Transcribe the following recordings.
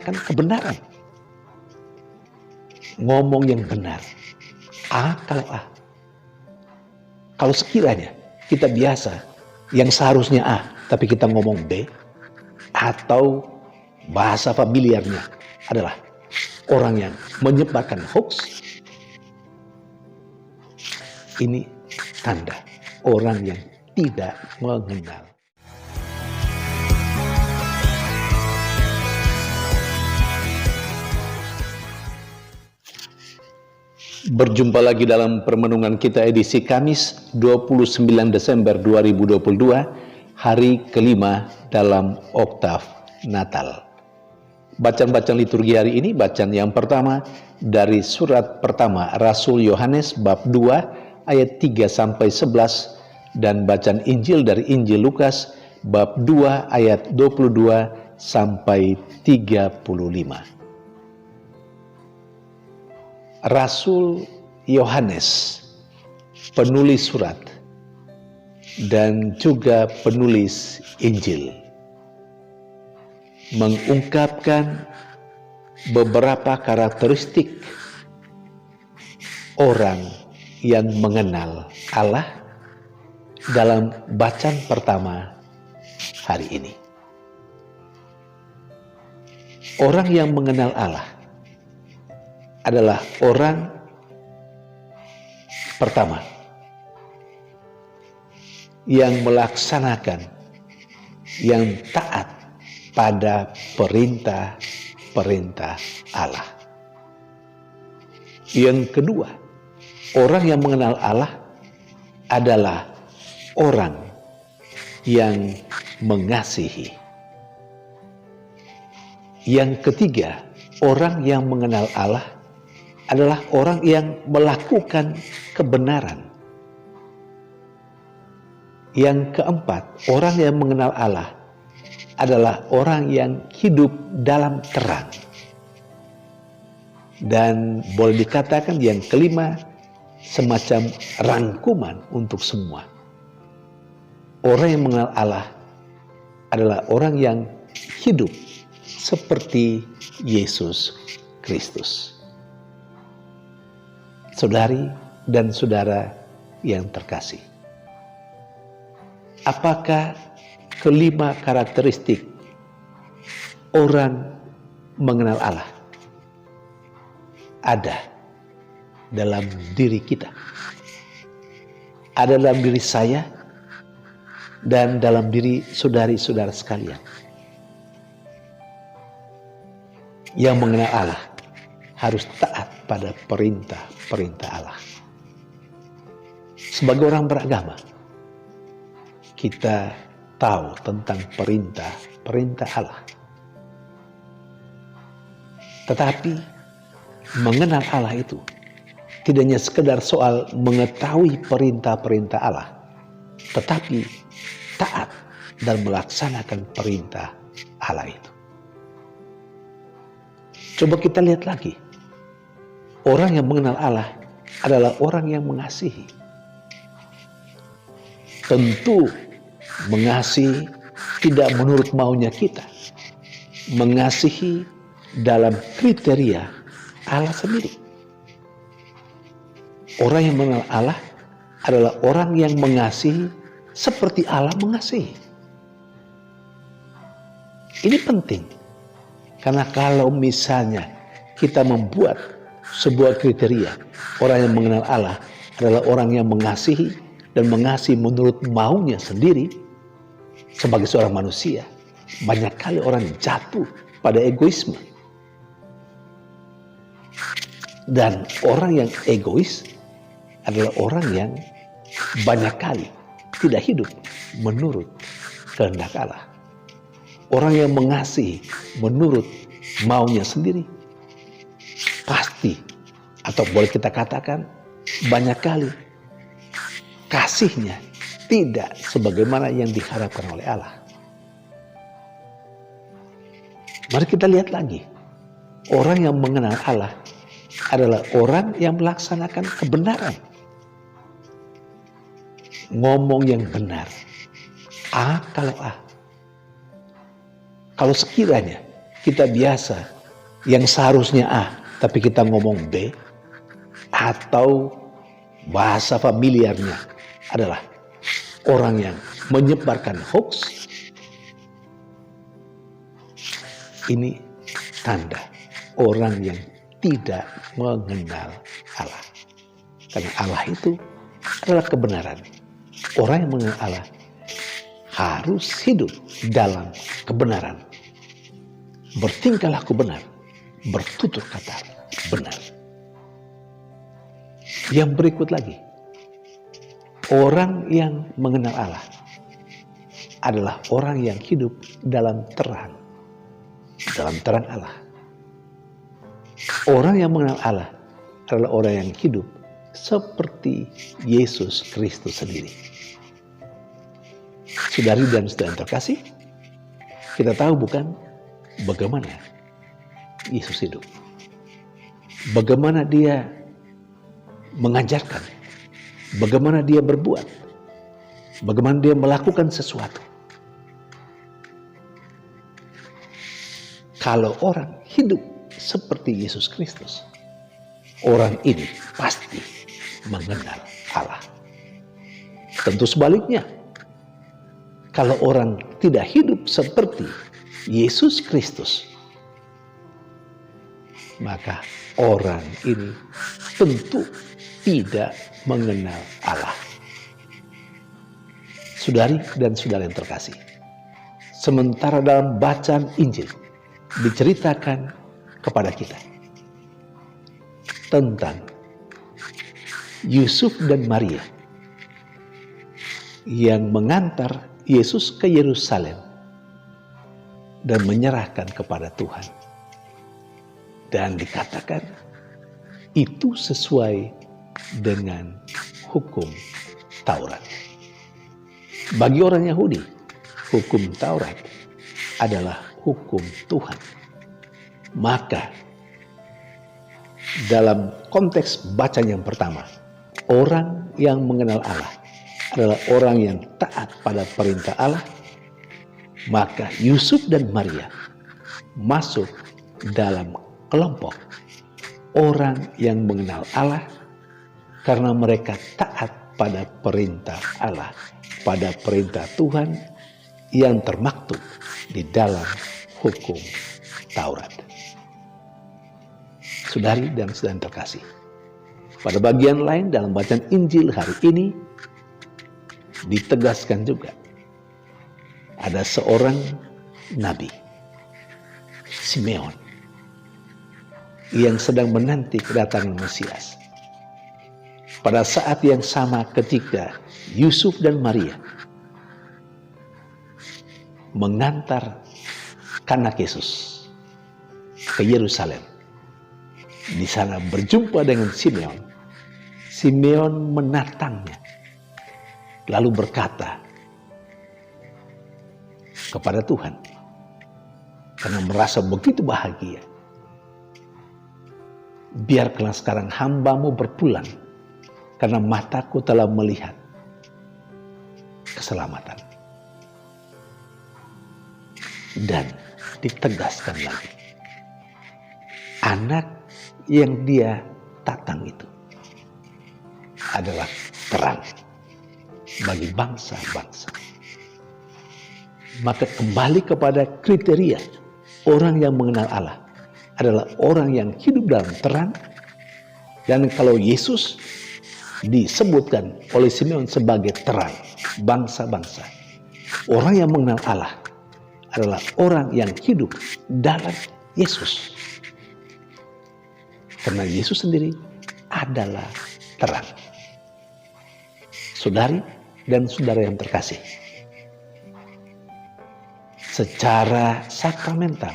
melaksanakan kebenaran. Ngomong yang benar. A kalau A. Kalau sekiranya kita biasa yang seharusnya A, tapi kita ngomong B, atau bahasa familiarnya adalah orang yang menyebarkan hoax, ini tanda orang yang tidak mengenal. Berjumpa lagi dalam permenungan kita edisi Kamis 29 Desember 2022, hari kelima dalam oktav Natal. Bacaan-bacaan liturgi hari ini, bacaan yang pertama dari surat pertama Rasul Yohanes bab 2 ayat 3-11 dan bacaan Injil dari Injil Lukas bab 2 ayat 22-35. Rasul Yohanes, penulis surat dan juga penulis Injil, mengungkapkan beberapa karakteristik orang yang mengenal Allah dalam bacaan pertama hari ini. Orang yang mengenal Allah adalah orang pertama yang melaksanakan, yang taat pada perintah-perintah Allah. Yang kedua, orang yang mengenal Allah adalah orang yang mengasihi. Yang ketiga, orang yang mengenal Allah adalah orang yang melakukan kebenaran. Yang keempat, orang yang mengenal Allah adalah orang yang hidup dalam terang. Dan boleh dikatakan yang kelima, semacam rangkuman untuk semua. Orang yang mengenal Allah adalah orang yang hidup seperti Yesus Kristus. Saudari dan saudara yang terkasih, apakah kelima karakteristik orang mengenal Allah ada dalam diri kita, ada dalam diri saya, dan dalam diri saudari-saudara sekalian? Yang mengenal Allah harus taat pada perintah-perintah Allah. Sebagai orang beragama, kita tahu tentang perintah-perintah Allah. Tetapi mengenal Allah itu tidak hanya sekedar soal mengetahui perintah-perintah Allah, tetapi taat dan melaksanakan perintah Allah itu. Coba kita lihat lagi. Orang yang mengenal Allah adalah orang yang mengasihi. Tentu mengasihi tidak menurut maunya kita. Mengasihi dalam kriteria Allah sendiri. Orang yang mengenal Allah adalah orang yang mengasihi seperti Allah mengasihi. Ini penting. Karena kalau misalnya kita membuat sebuah kriteria, orang yang mengenal Allah adalah orang yang mengasihi dan mengasihi menurut maunya sendiri, sebagai seorang manusia, banyak kali orang jatuh pada egoisme. Dan orang yang egois adalah orang yang banyak kali tidak hidup menurut kehendak Allah. Orang yang mengasihi menurut maunya sendiri, pasti, atau boleh kita katakan banyak kali kasihnya tidak sebagaimana yang diharapkan oleh Allah. Mari kita lihat lagi. Orang yang mengenal Allah adalah orang yang melaksanakan kebenaran. Ngomong yang benar. A kalau A. Kalau sekiranya kita biasa yang seharusnya A, tapi kita ngomong B, atau bahasa familiarnya adalah orang yang menyebarkan hoax, ini tanda orang yang tidak mengenal Allah. Karena Allah itu adalah kebenaran. Orang yang mengenal Allah harus hidup dalam kebenaran. Bertingkah laku benar, bertutur kata benar. Yang berikut lagi, orang yang mengenal Allah adalah orang yang hidup dalam terang Allah. Orang yang mengenal Allah adalah orang yang hidup seperti Yesus Kristus sendiri. Saudari dan saudara yang terkasih, kita tahu bukan bagaimana Yesus hidup. Bagaimana dia mengajarkan, bagaimana dia berbuat, bagaimana dia melakukan sesuatu. Kalau orang hidup seperti Yesus Kristus, orang ini pasti mengenal Allah. Tentu sebaliknya, kalau orang tidak hidup seperti Yesus Kristus, maka orang ini tentu tidak mengenal Allah. Saudari dan saudara yang terkasih, sementara dalam bacaan Injil diceritakan kepada kita tentang Yusuf dan Maria yang mengantar Yesus ke Yerusalem dan menyerahkan kepada Tuhan. Dan dikatakan itu sesuai dengan hukum Taurat. Bagi orang Yahudi, hukum Taurat adalah hukum Tuhan. Maka dalam konteks bacaan yang pertama, orang yang mengenal Allah adalah orang yang taat pada perintah Allah. Maka Yusuf dan Maria masuk dalam kelompok orang yang mengenal Allah karena mereka taat pada perintah Allah, pada perintah Tuhan yang termaktub di dalam hukum Taurat. Saudari dan saudara yang terkasih, pada bagian lain dalam bacaan Injil hari ini ditegaskan juga ada seorang nabi, Simeon, yang sedang menanti kedatangan Mesias. Pada saat yang sama ketika Yusuf dan Maria mengantar anak Yesus ke Yerusalem, di sana berjumpa dengan Simeon. Simeon menatangnya, lalu berkata kepada Tuhan, karena merasa begitu bahagia, biarkanlah sekarang hamba-Mu berpulang, karena mataku telah melihat keselamatan. Dan ditegaskan lagi, anak yang dia tatang itu adalah terang bagi bangsa-bangsa. Maka kembali kepada kriteria orang yang mengenal Allah adalah orang yang hidup dalam terang. Dan kalau Yesus disebutkan oleh Simeon sebagai terang bangsa-bangsa, orang yang mengenal Allah adalah orang yang hidup dalam Yesus. Karena Yesus sendiri adalah terang. Saudari dan saudara yang terkasih, secara sakramental,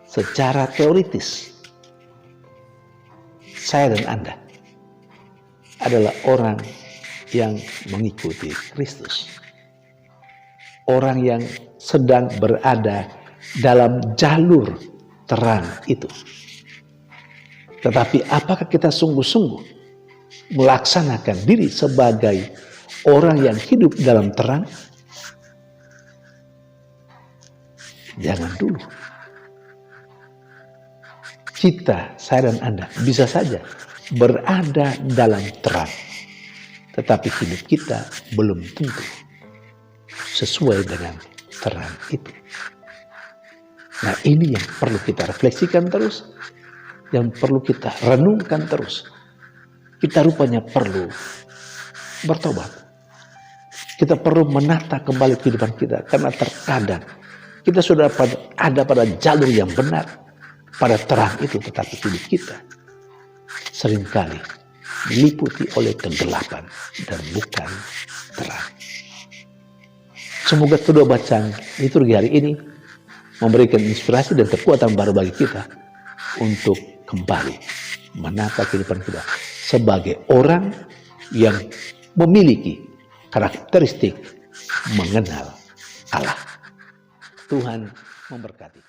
secara teoritis, saya dan Anda adalah orang yang mengikuti Kristus. Orang yang sedang berada dalam jalur terang itu. Tetapi apakah kita sungguh-sungguh melaksanakan diri sebagai orang yang hidup dalam terang? Jangan dulu. kita, saya dan Anda bisa saja berada dalam terang, tetapi hidup kita belum tentu sesuai dengan terang itu. Nah, ini yang perlu kita refleksikan terus, yang perlu kita renungkan terus. Kita rupanya perlu bertobat. Kita perlu menata kembali kehidupan kita, karena terkadang kita sudah ada pada jalur yang benar, pada terang itu, tetapi hidup kita seringkali diliputi oleh kegelapan dan bukan terang. Semoga kedua bacaan liturgi hari ini memberikan inspirasi dan kekuatan baru bagi kita untuk kembali menata kehidupan kita sebagai orang yang memiliki karakteristik mengenal Allah. Tuhan memberkati.